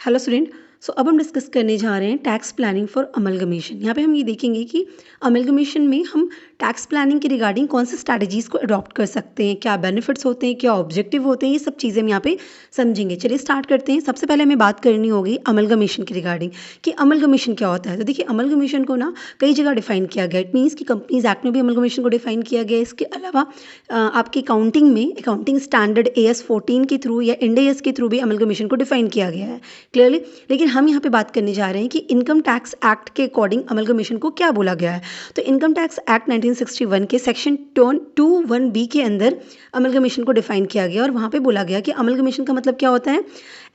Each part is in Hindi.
Hello student. सो अब हम डिस्कस करने जा रहे हैं टैक्स प्लानिंग फॉर अमलगमेशन। यहाँ पे हम ये देखेंगे कि अमलगमेशन में हम टैक्स प्लानिंग के रिगार्डिंग कौन से स्ट्रैटेजीज़ को अडॉप्ट कर सकते हैं, क्या बेनिफिट्स होते हैं, क्या ऑब्जेक्टिव होते हैं, ये सब चीज़ें हम यहाँ पे समझेंगे। चलिए स्टार्ट करते हैं। सबसे पहले हमें बात करनी होगी अमलगमेशन के रिगार्डिंग कि अमलगमेशन क्या होता है। तो देखिए अमलगमेशन को ना कई जगह डिफाइन किया गया। इट मीन्स कि कंपनीज एक्ट में भी अमलगमेशन को डिफाइन किया गया है। इसके अलावा आपकी अकाउंटिंग में अकाउंटिंग स्टैंडर्ड AS 14 के थ्रू या इंड AS के थ्रू भी अमलगमेशन को डिफाइन किया गया है क्लियरली। लेकिन हम यहाँ पे बात करने जा रहे हैं कि इनकम टैक्स एक्ट के अकॉर्डिंग अमलगमेशन को क्या बोला गया है। तो इनकम टैक्स एक्ट 1961 के सेक्शन 21B के अंदर अमलगमेशन को डिफाइन किया गया और वहाँ पे बोला गया कि अमलगमेशन का मतलब क्या होता है।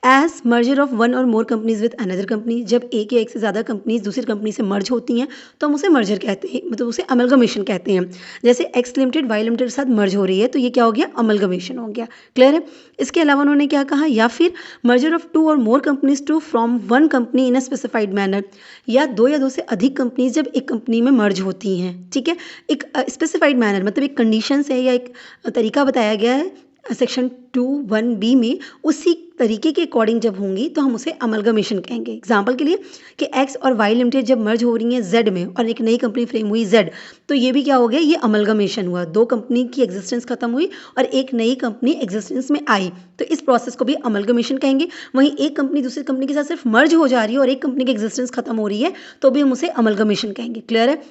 एज मर्जर ऑफ वन और more companies with another company, जब एक या एक से ज़्यादा कंपनीज दूसरी कंपनी से मर्ज होती हैं तो हम उसे मर्जर कहते हैं, मतलब उसे अमलगमेशन कहते हैं। जैसे एक्स लिमिटेड वाई लिमिटेड के साथ मर्ज हो रही है तो ये क्या हो गया, अमलगमेशन हो गया। क्लियर है। इसके अलावा उन्होंने क्या कहा, या फिर मर्जर ऑफ टू और more companies to from one company in a specified manner, या दो से अधिक कंपनीज जब एक कंपनी में मर्ज होती हैं, ठीक है। एक स्पेसिफाइड मैनर मतलब एक कंडीशन है या एक तरीका बताया गया है सेक्शन 21B में, उसी तरीके के अकॉर्डिंग जब होंगी तो हम उसे अमलगमेशन कहेंगे। एग्जाम्पल के लिए कि एक्स और वाई लिमिटेड जब मर्ज हो रही हैं जेड में और एक नई कंपनी फ्रेम हुई जेड, तो ये भी क्या हो गया, ये अमलगमेशन हुआ। दो कंपनी की एग्जिस्टेंस खत्म हुई और एक नई कंपनी एग्जिस्टेंस में आई, तो इस प्रोसेस को भी अमलगमेशन कहेंगे। वहीं एक कंपनी दूसरी कंपनी के साथ सिर्फ मर्ज हो जा रही है और एक कंपनी की एग्जिस्टेंस खत्म हो रही है तो भी हम उसे अमलगमेशन कहेंगे। क्लियर है।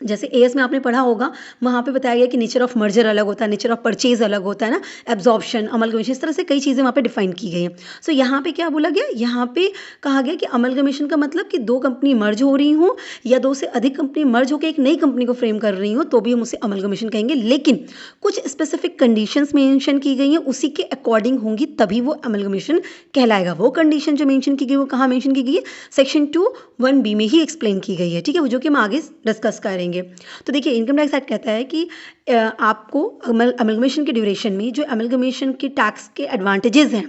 जैसे AS में आपने पढ़ा होगा, वहाँ पे बताया गया कि नेचर ऑफ मर्जर अलग होता है, नेचर ऑफ परचेज अलग होता है ना, एब्जॉर्प्शन, अमलगमेशन, इस तरह से कई चीज़ें वहाँ पे डिफाइन की गई हैं। सो यहाँ पे क्या बोला गया, यहाँ पे कहा गया कि अमलगमेशन का मतलब कि दो कंपनी मर्ज हो रही हों या दो से अधिक कंपनी मर्ज होकर एक नई कंपनी को फ्रेम कर रही हो तो भी हम उसे अमलगमेशन कहेंगे। लेकिन कुछ स्पेसिफिक कंडीशंस मेंशन की गई हैं, उसी के अकॉर्डिंग होंगी तभी वो अमलगमेशन कहलाएगा। वो कंडीशन जो मेंशन की गई वो कहाँ मेंशन की गई है, सेक्शन 21B में ही एक्सप्लेन की गई है, ठीक है, वो जो कि हम आगे डिस्कस करेंगे। तो देखिए इनकम टैक्स एक्ट कहता है कि आपको अमलगमेशन के ड्यूरेशन में जो अमलगमेशन के टैक्स के एडवांटेजेस हैं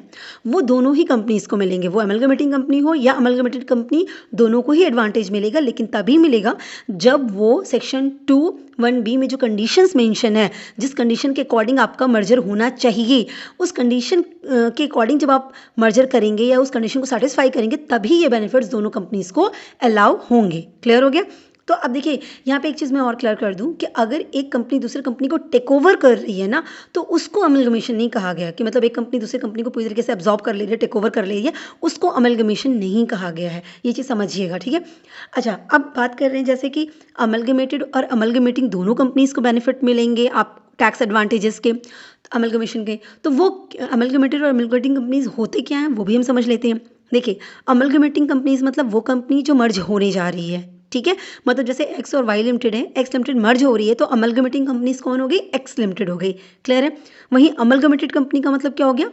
वो दोनों ही कंपनीज को मिलेंगे, वो अमलगमेटिंग कंपनी हो या अमलगमेटेड कंपनी, दोनों को ही एडवांटेज मिलेगा। लेकिन तभी मिलेगा जब वो सेक्शन 21B में जो कंडीशंस मेंशन है, जिस कंडीशन के अकॉर्डिंग आपका मर्जर होना चाहिए, उस कंडीशन के अकॉर्डिंग जब आप मर्जर करेंगे या उस कंडीशन को सेटिस्फाई करेंगे तभी ये बेनिफिट्स दोनों कंपनीज को अलाउ होंगे। क्लियर हो गया। तो अब देखिए यहाँ पे एक चीज़ मैं और क्लियर कर दूं कि अगर एक कंपनी दूसरी कंपनी को टेक ओवर कर रही है ना, तो उसको अमलगमेशन नहीं कहा गया कि मतलब एक कंपनी दूसरी कंपनी को पूरी तरीके से एब्जॉर्ब कर ले रही है, टेक ओवर कर ले रही है, उसको अमलगमेशन नहीं कहा गया है। ये चीज़ समझिएगा, ठीक है। अच्छा, अब बात कर रहे हैं जैसे कि अमलगमेटेड और अमलगमेटिंग दोनों कंपनीज को बेनिफिट मिलेंगे आप टैक्स एडवांटेजेस के अमलगमेशन के। तो वो अमलगमेटेड और अमलगमेटिंग कंपनीज होते क्या हैं वो भी हम समझ लेते हैं। देखिए अमलगमेटिंग कंपनीज मतलब वो कंपनी जो मर्ज होने जा रही है, ठीक है। मतलब जैसे एक्स और वाई लिमिटेड है, एक्स लिमिटेड मर्ज हो रही है तो अमलगमेटिंग कंपनीज कौन हो गई, एक्स लिमिटेड हो गई। क्लियर है। वहीं अमलगमेटेड कंपनी का मतलब क्या हो गया,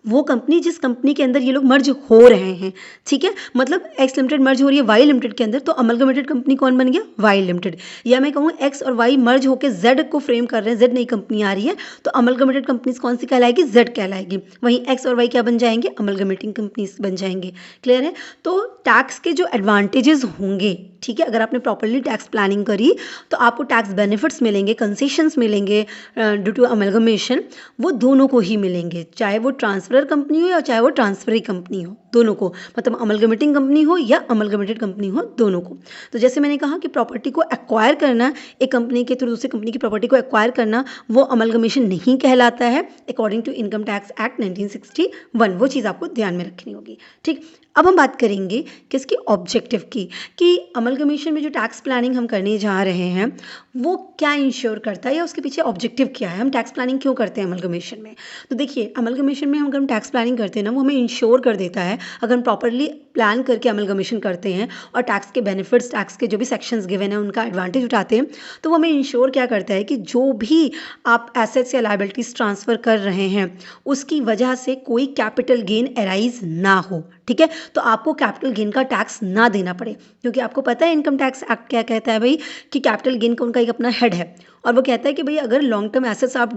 वो कंपनी जिस कंपनी के अंदर ये लोग मर्ज हो रहे हैं, ठीक है। मतलब एक्स लिमिटेड मर्ज हो रही है वाई लिमिटेड के अंदर तो अमलगमेटेड कंपनी कौन बन गया, वाई लिमिटेड। या मैं कहूँ एक्स और वाई मर्ज होकर जेड को फ्रेम कर रहे हैं, जेड नई कंपनी आ रही है तो अमलगमेटेड कंपनीज कौन सी कहलाएगी, जेड कहलाएगी। वहीं एक्स और वाई क्या बन जाएंगे, अमलगमेटिंग कंपनीज बन जाएंगे। क्लियर है। तो टैक्स के जो एडवांटेजेस होंगे, ठीक है, अगर आपने प्रॉपरली टैक्स प्लानिंग करी तो आपको टैक्स बेनिफिट्स मिलेंगे, कंसेशंस मिलेंगे ड्यू टू अमलगमेशन, वो दोनों को ही मिलेंगे, चाहे वो ट्रांसफरर कंपनी हो या चाहे वो ट्रांसफरी कंपनी हो, दोनों को, मतलब अमलगमेटिंग कंपनी हो या अमलगमेटेड कंपनी हो, दोनों को। तो जैसे मैंने कहा कि प्रॉपर्टी को एक्वायर करना, एक कंपनी के थ्रू दूसरी कंपनी की प्रॉपर्टी को एक्वायर करना, वो अमलगमेशन नहीं कहलाता है according to income tax act 1961। वो चीज़ आपको ध्यान में रखनी होगी, ठीक। अब हम बात करेंगे किसकी, ऑब्जेक्टिव की, कि अमलगमेशन में जो टैक्स प्लानिंग हम करने जा रहे हैं वो क्या इंश्योर करता है या उसके पीछे ऑब्जेक्टिव क्या है, हम टैक्स प्लानिंग क्यों करते हैं अमलगमेशन में। तो देखिए अमलगमेशन में अगर हम टैक्स प्लानिंग करते हैं ना, वो हमें इंश्योर कर देता है, अगर हम प्रॉपरली प्लान करके अमलगमेशन करते हैं और टैक्स के बेनिफिट्स, टैक्स के जो भी सेक्शंस गिवन है उनका एडवांटेज उठाते हैं, तो वो हमें इंश्योर क्या करता है कि जो भी आप एसेट्स या लायबिलिटीज़ ट्रांसफ़र कर रहे हैं उसकी वजह से कोई कैपिटल गेन अराइज ना हो, ठीक है। तो आपको कैपिटल गेन का टैक्स ना देना पड़े, क्योंकि आपको पता है इनकम टैक्स एक्ट क्या कहता है भाई, कि कैपिटल गेन का उनका एक अपना हेड है और वो कहता है कि भाई अगर लॉन्ग टर्म एसेट्स आप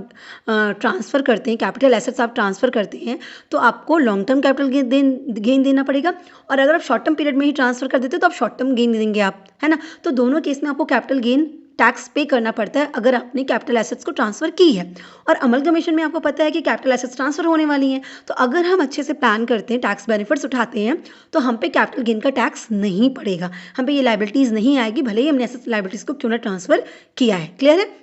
ट्रांसफ़र करते हैं, कैपिटल एसेट्स आप ट्रांसफ़र करते हैं तो आपको लॉन्ग टर्म कैपिटल गेन देना पड़ेगा, और अगर आप शॉर्ट टर्म पीरियड में ही ट्रांसफ़र कर देते हैं तो आप शॉर्ट टर्म गेन देंगे आप, है ना। तो दोनों केस में आपको कैपिटल गेन टैक्स पे करना पड़ता है अगर आपने कैपिटल एसेट्स को ट्रांसफ़र की है। और अमलगमेशन में आपको पता है कि कैपिटल एसेट्स ट्रांसफ़र होने वाली हैं, तो अगर हम अच्छे से प्लान करते हैं, टैक्स बेनिफिट्स उठाते हैं, तो हम पे कैपिटल गेन का टैक्स नहीं पड़ेगा, हम पे ये लायबिलिटीज़ नहीं आएगी, भले ही हमने एसेट्स लायबिलिटीज़ को क्यों ना ट्रांसफ़र किया है। क्लियर है?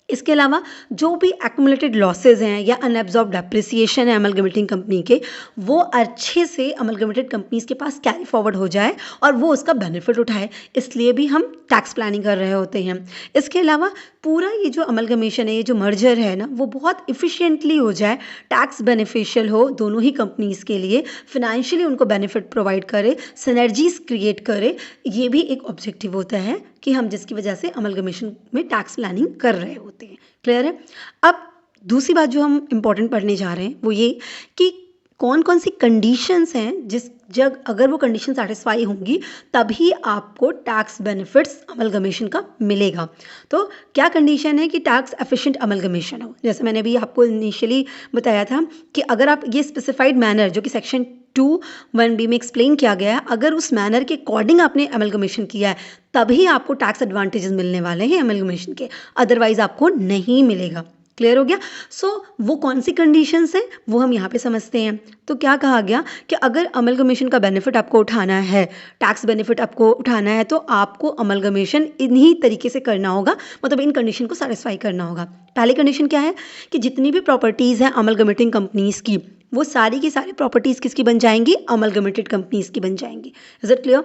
इसके अलावा जो भी एक्यूमुलेटेड लॉसेज हैं या अनएब्जॉर्ब डेप्रिसिएशन है अमलगमेटिंग कंपनी के, वो अच्छे से अमलगमेटेड कंपनीज के पास कैरी फॉरवर्ड हो जाए और वो उसका बेनिफिट उठाए, इसलिए भी हम टैक्स प्लानिंग कर रहे होते हैं। इसके अलावा पूरा ये जो अमलगमेशन है, ये जो मर्जर है ना, वो बहुत इफ़िशिएंटली हो जाए, टैक्स बेनिफिशियल हो दोनों ही कंपनीज़ के लिए, फिनेंशियली उनको बेनिफिट प्रोवाइड करे, सिनर्जीज क्रिएट करे, ये भी एक ऑब्जेक्टिव होता है कि हम जिसकी वजह से अमलगमेशन में टैक्स प्लानिंग कर रहे होते हैं। क्लियर है? अब दूसरी बात जो हम इम्पोर्टेंट पढ़ने जा रहे हैं वो ये कि कौन कौन सी कंडीशंस हैं जिस जब अगर वो कंडीशन सेटिस्फाई होंगी तभी आपको टैक्स बेनिफिट्स अमलगमेशन का मिलेगा। तो क्या कंडीशन है कि टैक्स एफिशिएंट अमलगमेशन हो। जैसे मैंने भी आपको इनिशियली बताया था कि अगर आप ये स्पेसिफाइड मैनर जो कि सेक्शन 2(1)(b) में एक्सप्लेन किया गया है, अगर उस मैनर के अकॉर्डिंग आपने अमलगमेशन किया है तभी आपको टैक्स एडवांटेजेस मिलने वाले हैं अमलगमेशन के, अदरवाइज आपको नहीं मिलेगा। क्लियर हो गया? वो कौन सी कंडीशंस हैं वो हम यहाँ पे समझते हैं। तो क्या कहा गया कि अगर अमलगमेशन का बेनिफिट आपको उठाना है, टैक्स बेनिफिट आपको उठाना है, तो आपको अमलगमेशन इन्हीं तरीके से करना होगा, मतलब इन कंडीशन को सेटिस्फाई करना होगा। पहली कंडीशन क्या है कि जितनी भी प्रॉपर्टीज़ हैं अमलगमेटिंग कंपनीज़ की, वो सारी की सारी प्रॉपर्टीज़ किसकी बन जाएंगी? अमलगमेटेड कंपनीज़ की बन जाएंगी। Is it clear?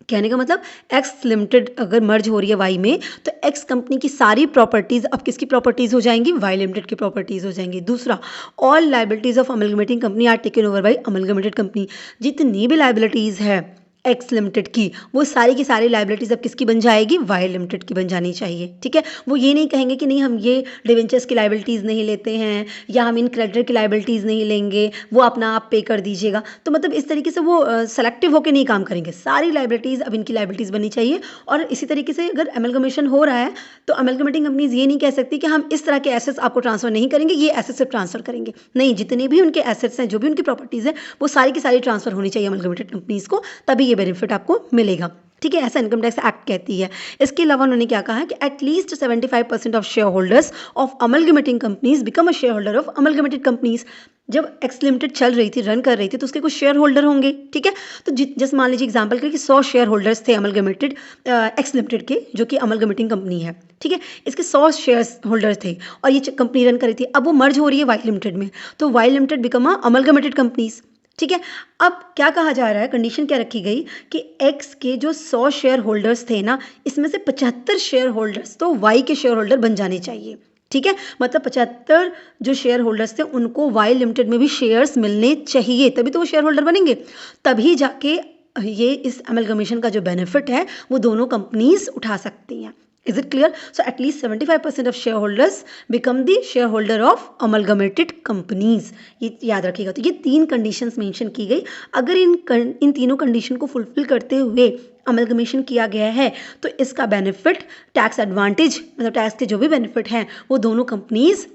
कहने का मतलब एक्स लिमिटेड अगर मर्ज हो रही है वाई में, तो एक्स कंपनी की सारी प्रॉपर्टीज़ अब किसकी प्रॉपर्टीज़ हो जाएंगी? वाई लिमिटेड की प्रॉपर्टीज़ हो जाएंगी। दूसरा, all liabilities of amalgamating company are taken over by amalgamated company. जितनी भी लाइबिलिटीज़ है एक्स लिमिटेड की, वो सारी की सारी लाइबिलिटीज़ अब किसकी बन जाएगी? वाई लिमिटेड की बन जानी चाहिए। ठीक है? वो ये नहीं कहेंगे कि नहीं हम ये डिवेंचर्स की लाइबिलिटीज़ नहीं लेते हैं या हम इन क्रेडिटर की लाइबिलिटीज़ नहीं लेंगे, वो अपना आप पे कर दीजिएगा। तो मतलब इस तरीके से वो सेलेक्टिव होकर नहीं काम करेंगे, सारी लाइबिलिटीज़ अब इनकी लाइबिलिटीज़ बननी चाहिए। और इसी तरीके से अगर अमलगमेशन हो रहा है तो अमलगमेटिंग कंपनीज ये नहीं कह सकती कि हम इस तरह के एसेट्स आपको ट्रांसफ़र नहीं करेंगे, ये एसेट्स सिर्फ ट्रांसफ़र करेंगे। नहीं, जितने भी उनके एसेट्स हैं, जो भी उनकी प्रॉपर्टीज़ हैं, वो सारी की सारी ट्रांसफ़र होनी चाहिए अमलगमेटेड कंपनीज को, तभी ये बेनिफिट आपको मिलेगा। ठीक है? ऐसा इनकम टैक्स एक्ट कहती है। इसके अलावा उन्होंने क्या कहा कि at least 75% of share holders of amalgamating companies become a share holder of amalgamated companies. जब एक्स लिमिटेड चल रही थी, रन कर रही थी, तो उसके कुछ शेयर होल्डर होंगे। ठीक है? तो जैसे मान लीजिए एग्जाम्पल के कि 100 शेयर होल्डर्स थे अमलगमेटेड एक्स लिमिटेड के, जो कि अमलगमेटिंग कंपनी है। ठीक है? इसके 100 शेयर होल्डर थे और ये कंपनी रन कर रही थी। अब वो मर्ज हो रही है वाई लिमिटेड में, तो Y limited become a amalgamated companies. ठीक है? अब क्या कहा जा रहा है, कंडीशन क्या रखी गई कि एक्स के जो 100 शेयर होल्डर्स थे ना, इसमें से 75 शेयर होल्डर्स तो वाई के शेयर होल्डर बन जाने चाहिए। ठीक है? मतलब 75 जो शेयर होल्डर्स थे उनको वाई लिमिटेड में भी शेयर्स मिलने चाहिए, तभी तो वो शेयर होल्डर बनेंगे, तभी जाके ये इस अमलगमेशन का जो बेनिफिट है वो दोनों कंपनीज उठा सकती हैं। Is it clear? So at least 75% of share holders become the share holder of amalgamated companies. ये याद रखिएगा। तो ये 3 कंडीशंस मेंशन की गई। अगर इन तीनों कंडीशन को फुलफिल करते हुए अमलगमेशन किया गया है तो इसका बेनिफिट, टैक्स एडवांटेज, मतलब टैक्स के जो भी बेनिफिट हैं वो दोनों कंपनीज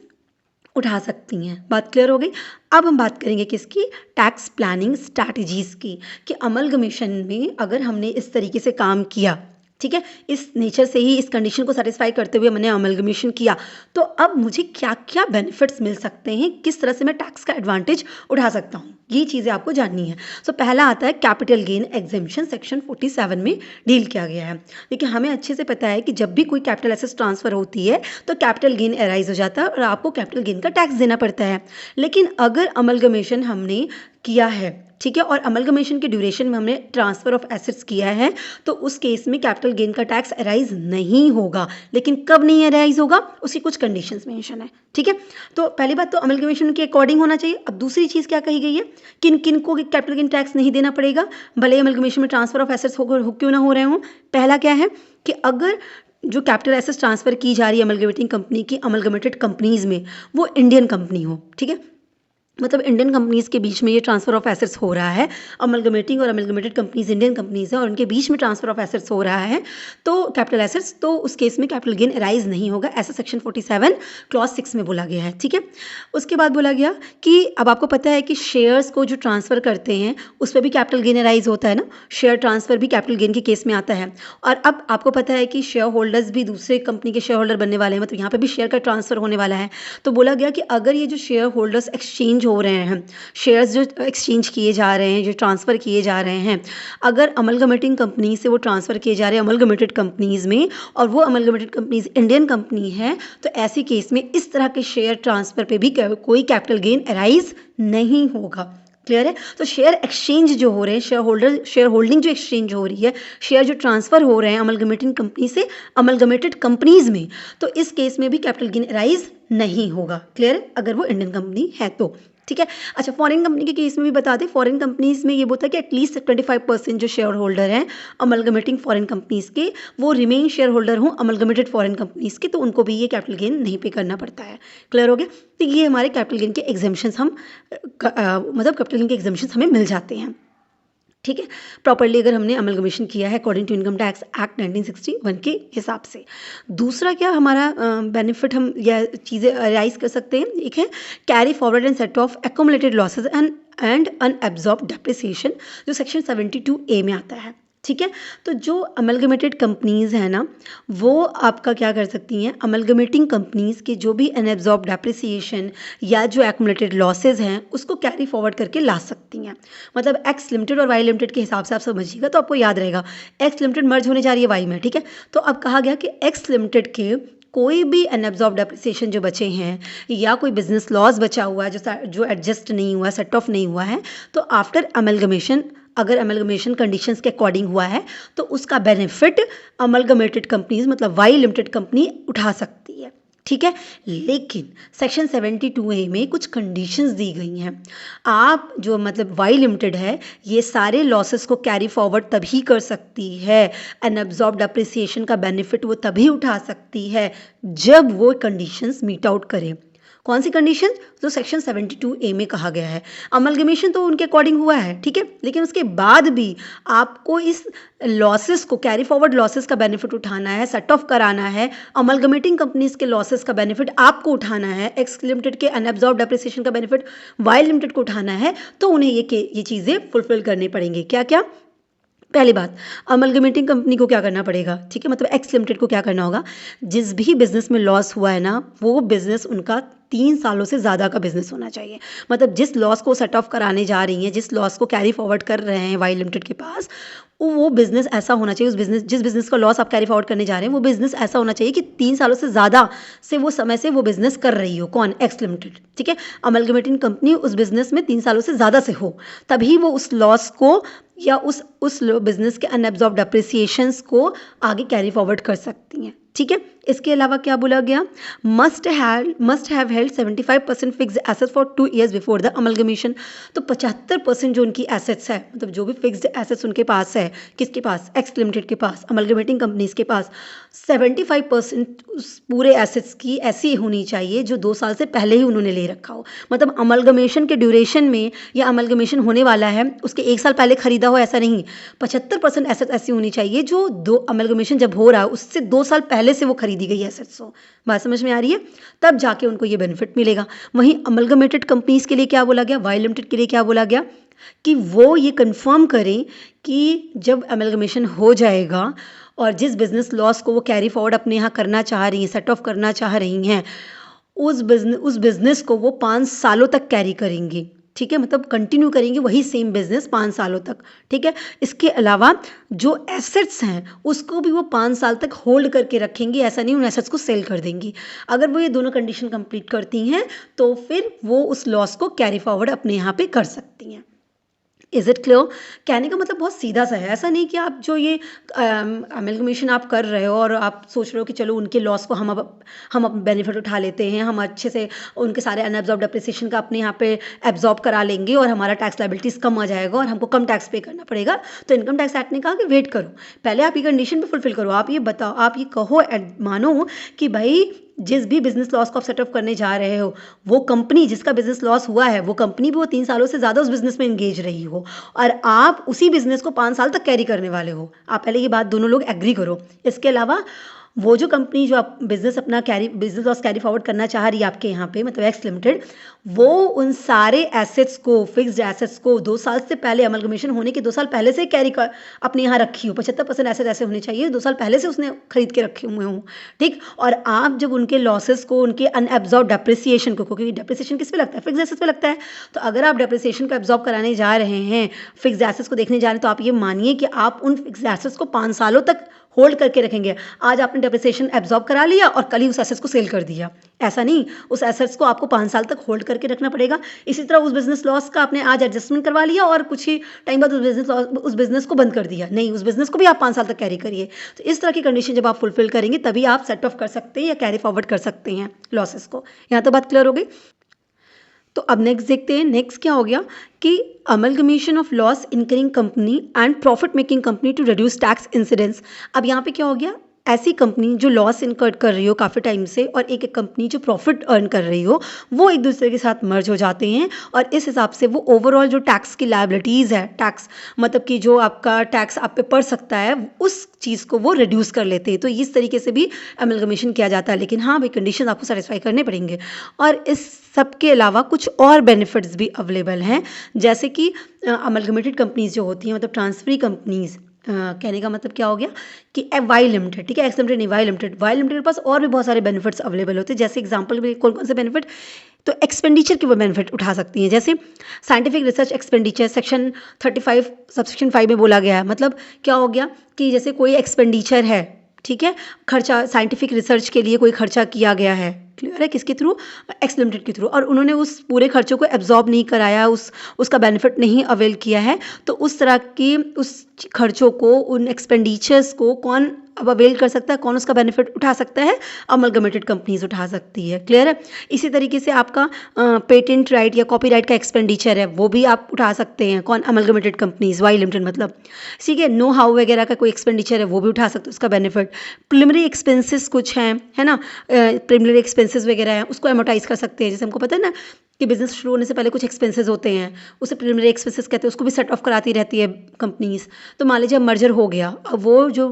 उठा सकती हैं। बात क्लियर हो गई? अब हम बात करेंगे किसकी? टैक्स प्लानिंग स्ट्रैटेजीज़ की, कि अमलगमेशन में अगर हमने इस तरीके से काम किया, ठीक है, इस नेचर से ही, इस कंडीशन को सेटिस्फाई करते हुए मैंने अमलगमेशन किया, तो अब मुझे क्या क्या बेनिफिट्स मिल सकते हैं, किस तरह से मैं टैक्स का एडवांटेज उठा सकता हूँ, ये चीज़ें आपको जाननी है। सो पहला आता है कैपिटल गेन एग्जेम्पशन, सेक्शन 47 में डील किया गया है। देखिए, हमें अच्छे से पता है कि जब भी कोई कैपिटल एसेट ट्रांसफ़र होती है तो कैपिटल गेन अराइज हो जाता है और आपको कैपिटल गेन का टैक्स देना पड़ता है। लेकिन अगर अमलगमेशन हमने किया है, ठीक है, और अमलगमेशन के ड्यूरेशन में हमने ट्रांसफ़र ऑफ एसेट्स किया है, तो उस केस में कैपिटल गेन का टैक्स अराइज नहीं होगा। लेकिन कब नहीं अराइज होगा, उसकी कुछ कंडीशंस मेंशन है। ठीक है? तो पहली बात तो अमलगमेशन के अकॉर्डिंग होना चाहिए। अब दूसरी चीज़ क्या कही गई है, किन किन को कैपिटल गेन टैक्स नहीं देना पड़ेगा, भले अमलगमेशन में ट्रांसफ़र ऑफ एसेट्स हो क्यों ना हो रहे हों। पहला क्या है कि अगर जो कैपिटल एसेट्स ट्रांसफ़र की जा रही है अमलगमेटिंग कंपनी की अमलगमेटेड कंपनीज़ में, वो इंडियन कंपनी हो। ठीक है? मतलब इंडियन कंपनीज़ के बीच में ये ट्रांसफ़र ऑफ एसेट्स हो रहा है, अमलगमेटिंग और अमलगमेटेड कंपनीज़ इंडियन कंपनीज़ हैं और उनके बीच में ट्रांसफ़र ऑफ एसेट्स हो रहा है, तो कैपिटल एसेट्स, तो उस केस में कैपिटल गेन अराइज़ नहीं होगा, ऐसा सेक्शन 47 क्लॉज 6 में बोला गया है, ठीक है। उसके बाद बोला गया कि अब आपको पता है कि शेयर्स को जो ट्रांसफ़र करते हैं उस पर भी कैपिटल गेन अराइज़ होता है ना, शेयर ट्रांसफ़र भी कैपिटल गेन के केस में आता है। और अब आपको पता है कि शेयर होल्डर्स भी दूसरे कंपनी के शेयर होल्डर बनने वाले हैं, मतलब यहाँ पर भी शेयर का ट्रांसफ़र होने वाला है। तो बोला गया कि अगर ये जो शेयर होल्डर्स एक्सचेंज हो रहे हैं, शेयर्स जो एक्सचेंज किए जा रहे हैं, जो ट्रांसफ़र किए जा रहे हैं, अगर अमलगमेटिंग कंपनी से वो ट्रांसफ़र किए जा रहे हैं अमलगमेटेड कंपनीज़ में और वो अमलगमेटेड कंपनीज़ इंडियन कंपनी है, तो ऐसी केस में इस तरह के शेयर ट्रांसफ़र पे भी कोई कैपिटल गेन अराइज़ नहीं होगा। क्लियर है। तो शेयर एक्सचेंज जो हो रहे हैं, शेयर होल्डिंग जो एक्सचेंज हो रही है, शेयर जो ट्रांसफ़र हो रहे हैं अमलगमेटिंग कंपनी से अमलगमेटेड कंपनीज़ में, तो इस केस में भी कैपिटल गेन अराइज़ नहीं होगा। क्लियर है, अगर वो इंडियन कंपनी है तो, ठीक है। अच्छा, फॉरेन कंपनी के केस में भी बता दें, फॉरेन कंपनीज़ में ये होता है कि एटलीस्ट 25% जो शेयर होल्डर हैं अमलगमेटिंग फॉरेन कंपनीज़ के, वो रिमेन शेयर होल्डर हों अमलगमेटेड फॉरेन कंपनीज़ के, तो उनको भी ये कैपिटल गेन नहीं पे करना पड़ता है। क्लियर हो गया। तो ये हमारे कैपिटल गेन के एग्जेम्पशंस मतलब कैपिटल गेन के एग्जेम्पशंस हमें मिल जाते हैं, ठीक है। प्रॉपर्ली अगर हमने अमलगमेशन किया है according to income tax act 1961 के हिसाब से। दूसरा क्या हमारा बेनिफिट हम या चीज़ें राइज कर सकते हैं, एक है carry forward and set of accumulated losses and unabsorbed depreciation, जो सेक्शन 72A में आता है, ठीक है। तो जो अमलगमेटेड कंपनीज़ हैं ना, वो आपका क्या कर सकती हैं, अमलगमेटिंग कंपनीज़ के जो भी अनएब्जॉर्ब डेप्रिसिएशन या जो एक्यूमुलेटेड लॉसेज हैं उसको कैरी फॉरवर्ड करके ला सकती हैं। मतलब एक्स लिमिटेड और वाई लिमिटेड के हिसाब से आप समझिएगा, तो आपको याद रहेगा एक्स लिमिटेड मर्ज होने जा रही है वाई में, ठीक है। तो अब कहा गया कि एक्स लिमिटेड के कोई भी अनएब्जॉर्ब डेप्रिसिएशन जो बचे हैं या कोई बिजनेस लॉस बचा हुआ है जो एडजस्ट नहीं हुआ, सेट ऑफ नहीं हुआ है, तो आफ्टर अमलगमेशन, अगर अमलगमेशन कंडीशंस के अकॉर्डिंग हुआ है, तो उसका बेनिफिट अमलगमेटेड कंपनीज मतलब वाई लिमिटेड कंपनी उठा सकती है, ठीक है। लेकिन सेक्शन 72A में कुछ कंडीशंस दी गई हैं। आप जो मतलब वाई लिमिटेड है, ये सारे लॉसेस को कैरी फॉरवर्ड तभी कर सकती है, अनअब्जॉर्ब्ड डेप्रिसिएशन का बेनिफिट वो तभी उठा सकती है जब वो कंडीशंस मीट आउट करे। कौन सी कंडीशन? जो सेक्शन 72A में कहा गया है। अमलगमेशन तो उनके अकॉर्डिंग हुआ है, ठीक है, लेकिन उसके बाद भी आपको इस लॉसेस को, कैरी फॉरवर्ड लॉसेस का बेनिफिट उठाना है, सेट ऑफ कराना है, अमलगमेटिंग कंपनीज के लॉसेस का बेनिफिट आपको उठाना है, एक्स लिमिटेड के अनएब्जॉर्ब डेप्रिसिएशन का बेनिफिट वाई लिमिटेड को उठाना है, तो उन्हें ये चीज़ें फुलफिल करनी पड़ेंगी। क्या क्या? पहली बात, अमलगमेटिंग कंपनी को क्या करना पड़ेगा, ठीक है, मतलब एक्स लिमिटेड को क्या करना होगा, जिस भी बिजनेस में लॉस हुआ है ना, वो बिजनेस उनका 3 सालों से ज़्यादा का बिजनेस होना चाहिए। मतलब जिस लॉस को सेट ऑफ कराने जा रही हैं, जिस लॉस को कैरी फॉरवर्ड कर रहे हैं वाई लिमिटेड के पास, वो बिजनेस ऐसा होना चाहिए, जिस बिजनेस का लॉस आप कैरी फॉरवर्ड करने जा रहे हैं, वो बिजनेस ऐसा होना चाहिए कि 3 सालों से ज़्यादा से वो समय से वो बिजनेस कर रही हो। कौन? एक्स लिमिटेड, ठीक है। अमलगमेटिंग कंपनी उस बिजनेस में 3 सालों से ज़्यादा से हो, तभी वो उस लॉस को या उस बिजनेस के अनएब्जॉर्ब डेप्रिसिएशंस को आगे कैरी फॉरवर्ड कर सकती हैं, ठीक है। इसके अलावा क्या बोला गया, must have held 75% fixed assets for 2 years before the amalgamation. तो 75% जो उनकी एसेट्स है, मतलब जो भी फिक्स्ड एसेट्स उनके पास है, किसके पास? एक्स लिमिटेड के पास, अमलगमेटिंग कंपनीज के पास 75% उस पूरे एसेट्स की ऐसी होनी चाहिए जो 2 साल से पहले ही उन्होंने ले रखा हो। मतलब अमलगमेशन के ड्यूरेशन में या अमलगमेशन होने वाला है उसके 1 साल पहले खरीदा हो, ऐसा नहीं। 75% एसेट्स ऐसी होनी चाहिए जो अमलगमेशन जब हो रहा है उससे 2 साल पहले से वो दी गई एसेट्स हो। बात समझ में आ रही है? तब जाके उनको ये बेनिफिट मिलेगा। वहीं अमलगमेटेड कंपनीज के लिए क्या बोला गया, वाई लिमिटेड के लिए क्या बोला गया कि वो ये कंफर्म करें कि जब अमलगमेशन हो जाएगा और जिस बिजनेस लॉस को वो कैरी फॉरवर्ड अपने यहाँ करना चाह रही हैं, सेट ऑफ करना चाह रही हैं, उस बिजनेस को वो 5 सालों तक कैरी करेंगी, ठीक है, मतलब कंटिन्यू करेंगे वही सेम बिजनेस 5 सालों तक, ठीक है। इसके अलावा जो एसेट्स हैं उसको भी वो 5 साल तक होल्ड करके रखेंगी, ऐसा नहीं उन एसेट्स को सेल कर देंगी। अगर वो ये दोनों कंडीशन कंप्लीट करती हैं तो फिर वो उस लॉस को कैरी फॉरवर्ड अपने यहाँ पे कर सकती हैं। Is it clear? कहने का मतलब बहुत सीधा सा है, ऐसा नहीं कि आप जो ये अमलगमेशन आप कर रहे हो और आप सोच रहे हो कि चलो उनके लॉस को हम बेनिफिट उठा लेते हैं, हम अच्छे से उनके सारे अनएब्जॉर्ब डेप्रिसिएशन का अपने यहाँ पे एब्जॉर्ब करा लेंगे और हमारा टैक्स लायबिलिटीज़ कम आ जाएगा और हमको कम टैक्स पे करना पड़ेगा। तो इनकम टैक्स एक्ट ने कहा कि वेट करो, पहले आप ये कंडीशन भी फुलफिल करो, आप ये बताओ, आप ये कहो, मानो कि भाई जिस भी बिजनेस लॉस को आप सेटअप करने जा रहे हो, वो कंपनी जिसका बिजनेस लॉस हुआ है, वो कंपनी भी वो 3 सालों से ज़्यादा उस बिजनेस में एंगेज रही हो और आप उसी बिजनेस को 5 साल तक कैरी करने वाले हो। आप पहले ये बात दोनों लोग एग्री करो। इसके अलावा वो जो कंपनी जो आप बिजनेस अपना बिजनेस लॉस कैरी फॉरवर्ड करना चाह रही है आपके यहाँ पे, मतलब एक्स लिमिटेड, वो उन सारे एसेट्स को, फिक्स्ड एसेट्स को 2 साल से पहले, अमलगमेशन होने के 2 साल पहले से कैरी कर अपने यहाँ रखी हो। 75% एसेट ऐसे होने चाहिए 2 साल पहले से उसने खरीद के रखे हुए हों, ठीक। और आप जब उनके लॉसेस को, उनके अनएब्जॉर्ब डेप्रिसिएशन को, क्योंकि डेप्रिसिएशन किस पे लगता है, फिक्स एसेट्स पे लगता है, तो अगर आप डेप्रिसिएशन को एब्जॉर्ब कराने जा रहे हैं, फिक्स एसेट्स को देखने जा रहे हैं, तो आप ये मानिए कि आप उन फिक्स एसेट्स को 5 सालों तक होल्ड करके रखेंगे। आज आपने डेप्रिसिएशन एब्जॉर्ब करा लिया और कल ही उस एसेट्स को सेल कर दिया, ऐसा नहीं। उस एसेट्स को आपको 5 साल तक होल्ड करके रखना पड़ेगा। इसी तरह उस बिजनेस लॉस का आपने आज एडजस्टमेंट करवा लिया और कुछ ही टाइम बाद उस बिजनेस को बंद कर दिया, नहीं, उस बिजनेस को भी आप 5 साल तक कैरी करिए। तो इस तरह की कंडीशन जब आप फुलफिल करेंगे तभी आप सेट ऑफ कर सकते हैं या कैरी फॉरवर्ड कर सकते हैं लॉसेस को। यहाँ तो बात क्लियर हो गई। तो अब नेक्स्ट देखते हैं, नेक्स्ट क्या हो गया कि amalgamation of loss incurring company and profit making company to reduce tax incidence. अब यहाँ पे क्या हो गया, ऐसी कंपनी जो लॉस इनकर कर रही हो काफ़ी टाइम से और एक कंपनी जो प्रॉफिट अर्न कर रही हो, वो एक दूसरे के साथ मर्ज हो जाते हैं और इस हिसाब से वो ओवरऑल जो टैक्स की लायबिलिटीज़ है, टैक्स मतलब कि जो आपका टैक्स आप पे पड़ सकता है, उस चीज़ को वो रिड्यूस कर लेते हैं। तो इस तरीके से भी अमलगमेशन किया जाता है, लेकिन हाँ भाई कंडीशन आपको सेटिस्फाई करने पड़ेंगे। और इस सब के अलावा कुछ और बेनिफिट्स भी अवेलेबल हैं, जैसे कि अमलगमेटेड कंपनीज जो होती हैं, मतलब ट्रांसफरी कंपनीज, कहने का मतलब क्या हो गया कि वाई लिमिटेड, ठीक है, एक्स लिमिटेड नहीं, वाई लिमिटेड, वाई लिमिटेड के पास और भी बहुत सारे बेनिफिट्स अवेलेबल होते हैं। जैसे एग्जांपल में कौन कौन से बेनिफिट, तो एक्सपेंडिचर के वो बेनिफिट उठा सकती हैं, जैसे scientific research expenditure section 35 subsection 5 में बोला गया है। मतलब क्या हो गया कि जैसे कोई एक्सपेंडिचर है, ठीक है, खर्चा साइंटिफिक रिसर्च के लिए कोई खर्चा किया गया है, क्लियर है, किसके थ्रू, एक्स लिमिटेड के थ्रू, और उन्होंने उस पूरे खर्चों को एब्जॉर्ब नहीं कराया, उसका बेनिफिट नहीं अवेल किया है, तो उस तरह की उस खर्चों को, उन एक्सपेंडिचर्स को कौन अब अवेल कर सकता है, कौन उसका बेनिफिट उठा सकता है, अमलगमेटेड कंपनीज उठा सकती है, क्लियर है। इसी तरीके से आपका पेटेंट राइट या कॉपीराइट का एक्सपेंडिचर है, वो भी आप उठा सकते हैं, कौन, अमलगमेटेड कंपनीज, वाई लिमिटेड मतलब, ठीक है। नो हाउ वगैरह का कोई एक्सपेंडिचर है, वो भी उठा सकते हैं उसका बेनिफिट। प्रिलिमिनरी एक्सपेंसेस कुछ हैं, है ना, प्रिलिमिनरी एक्सपेंसेस वगैरह हैं, उसको एमोटाइज कर सकते हैं। जैसे हमको पता है ना कि बिजनेस शुरू होने से पहले कुछ एक्सपेंसेस होते हैं, उसे प्रिलिमिनरी एक्सपेंसेस कहते हैं, उसको भी सेट ऑफ कराती रहती है कंपनीज। तो मान लीजिए अब मर्जर हो गया, अब वो जो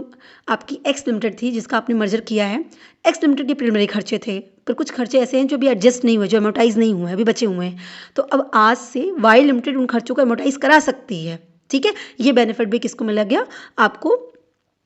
आपकी एक्स लिमिटेड थी जिसका आपने मर्जर किया है, एक्स लिमिटेड के प्रिलिमिनरी खर्चे थे, पर कुछ खर्चे ऐसे हैं जो भी एडजस्ट नहीं हुए, जो एमोटाइज नहीं हुए, अभी बचे हुए हैं, तो अब आज से वाई लिमिटेड उन खर्चों को एमोटाइज करा सकती है, ठीक है। ये बेनिफिट भी किसको मिल गया, आपको,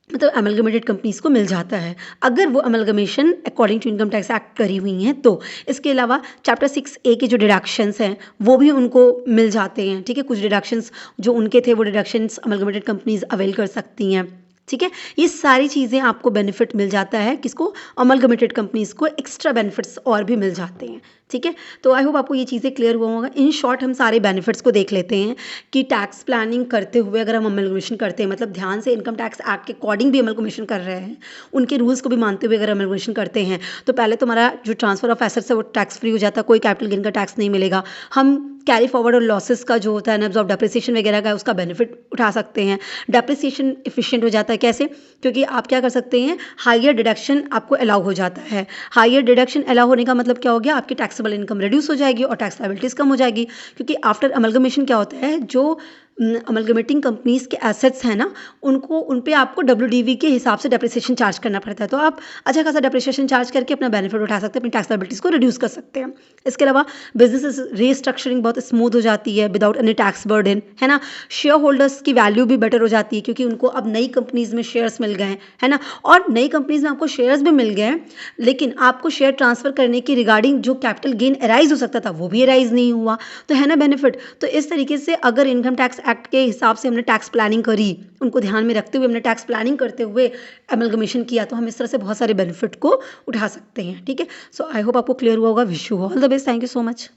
मतलब अमलगमेटेड कंपनीज को मिल जाता है, अगर वो amalgamation according to income tax act करी हुई हैं तो। इसके अलावा चैप्टर 6A के जो डिडक्शंस हैं वो भी उनको मिल जाते हैं, ठीक है। कुछ डिडक्शंस जो उनके थे वो डिडक्शंस अमलगमेटेड कंपनीज अवेल कर सकती हैं, ठीक है। ये सारी चीज़ें आपको बेनिफिट मिल जाता है, किसको, अमलगमेटेड कंपनीज को एक्स्ट्रा बेनिफिट्स और भी मिल जाते हैं, ठीक है। तो आई होप आपको ये चीज़ें क्लियर हुआ होगा। इन शॉर्ट हम सारे बेनिफिट्स को देख लेते हैं कि टैक्स प्लानिंग करते हुए अगर हम अमलगमेशन करते हैं, मतलब ध्यान से इनकम टैक्स एक्ट के अकॉर्डिंग भी अमलगमेशन कर रहे हैं, उनके रूल्स को भी मानते हुए अगर अमलगमेशन करते हैं, तो पहले तो हमारा जो ट्रांसफर ऑफ एसेट्स है वो टैक्स फ्री हो जाता है, कोई कैपिटल गेन का टैक्स नहीं मिलेगा। हम कैरी फॉरवर्ड और लॉसेस का जो होता है अनअब्जॉर्ब डेप्रिसिएशन वगैरह का, उसका बेनिफिट उठा सकते हैं। डेप्रिसिएशन एफिशिएंट हो जाता है, कैसे, क्योंकि आप क्या कर सकते हैं, हायर डिडक्शन आपको अलाउ हो जाता है। हायर डिडक्शन अलाउ होने का मतलब क्या हो गया, आपकी टैक्सेबल इनकम रिड्यूस हो जाएगी और टैक्स लायबिलिटीज़ कम हो जाएगी, क्योंकि आफ्टर अमलगमेशन क्या होता है, जो अमलगमेटिंग कंपनीज के एसेट्स हैं ना, उनको, उन पे आपको WDV के हिसाब से डेप्रिसिएशन चार्ज करना पड़ता है, तो आप अच्छा खासा डेप्रिसिएशन चार्ज करके अपना बेनिफिट उठा सकते हैं, अपनी टैक्स लायबिलिटीज़ को रिड्यूस कर सकते हैं। इसके अलावा बिजनेस रीस्ट्रक्चरिंग बहुत स्मूथ हो जाती है विदाउट एनी टैक्स बर्डन, है ना। शेयर होल्डर्स की वैल्यू भी बेटर हो जाती है, क्योंकि उनको अब नई कंपनीज में शेयर्स मिल गए हैं, है ना, और नई कंपनीज में आपको शेयर्स भी मिल गए हैं, लेकिन आपको शेयर ट्रांसफर करने की रिगार्डिंग जो कैपिटल गेन अराइज हो सकता था वो भी अराइज नहीं हुआ, तो है ना बेनिफिट। तो इस तरीके से अगर इनकम टैक्स एक्ट के हिसाब से हमने टैक्स प्लानिंग करी, उनको ध्यान में रखते हुए हमने टैक्स प्लानिंग करते हुए अमलगमेशन किया, तो हम इस तरह से बहुत सारे बेनिफिट को उठा सकते हैं, ठीक है। सो आई होप आपको क्लियर हुआ होगा। Wish you all the best, thank you so much.